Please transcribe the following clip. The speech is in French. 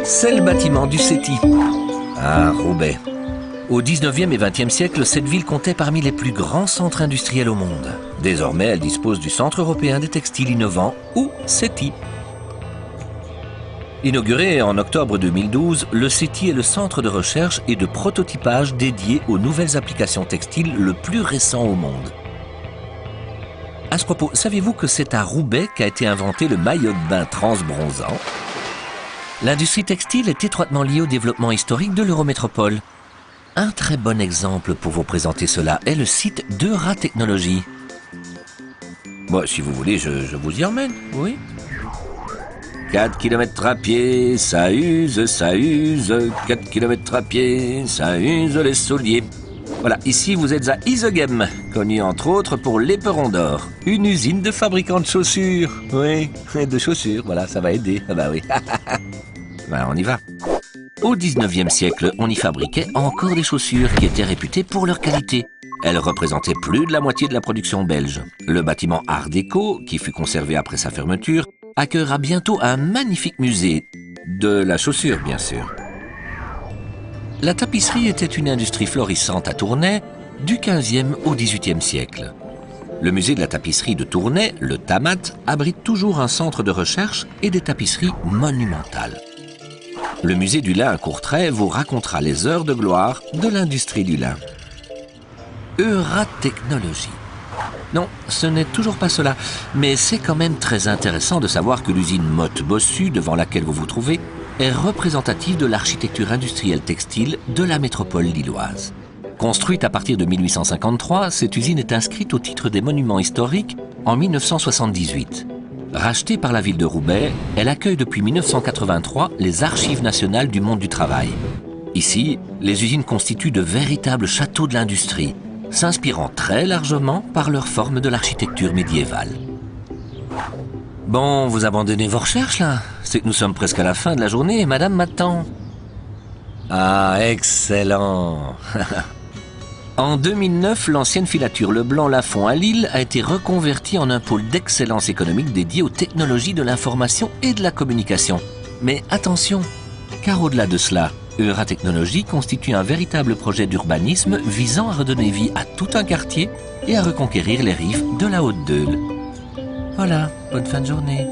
C'est le bâtiment du SETI, à Roubaix. Au 19e et 20e siècle, cette ville comptait parmi les plus grands centres industriels au monde. Désormais, elle dispose du Centre européen des textiles innovants, ou SETI. Inauguré en octobre 2012, le SETI est le centre de recherche et de prototypage dédié aux nouvelles applications textiles le plus récent au monde. À ce propos, saviez-vous que c'est à Roubaix qu'a été inventé le maillot de bain transbronzant? L'industrie textile est étroitement liée au développement historique de l'Eurométropole. Un très bon exemple pour vous présenter cela est le site d'Euratechnologie. Bon, si vous voulez, je vous y emmène, oui. 4 km à pied, ça use, 4 km à pied, ça use les souliers. Voilà, ici vous êtes à Isegem, connu entre autres pour l'éperon d'or, une usine de fabricants de chaussures. Oui, de chaussures, voilà, ça va aider. Ah bah oui. Ben, on y va. Au 19e siècle, on y fabriquait encore des chaussures qui étaient réputées pour leur qualité. Elles représentaient plus de la moitié de la production belge. Le bâtiment Art déco, qui fut conservé après sa fermeture, accueillera bientôt un magnifique musée. De la chaussure, bien sûr. La tapisserie était une industrie florissante à Tournai, du 15e au 18e siècle. Le musée de la tapisserie de Tournai, le TAMAT, abrite toujours un centre de recherche et des tapisseries monumentales. Le musée du lin à Courtrai vous racontera les heures de gloire de l'industrie du lin. Euratechnologie. Non, ce n'est toujours pas cela, mais c'est quand même très intéressant de savoir que l'usine Motte-Bossu, devant laquelle vous vous trouvez, est représentative de l'architecture industrielle textile de la métropole lilloise. Construite à partir de 1853, cette usine est inscrite au titre des monuments historiques en 1978. Rachetée par la ville de Roubaix, elle accueille depuis 1983 les archives nationales du monde du travail. Ici, les usines constituent de véritables châteaux de l'industrie, s'inspirant très largement par leur forme de l'architecture médiévale. Bon, vous abandonnez vos recherches là? C'est que nous sommes presque à la fin de la journée et madame m'attend. Ah, excellent. En 2009, l'ancienne filature Leblanc-Lafont à Lille a été reconvertie en un pôle d'excellence économique dédié aux technologies de l'information et de la communication. Mais attention, car au-delà de cela, Euratechnologie constitue un véritable projet d'urbanisme visant à redonner vie à tout un quartier et à reconquérir les rives de la Haute-Deule. Voilà, bonne fin de journée.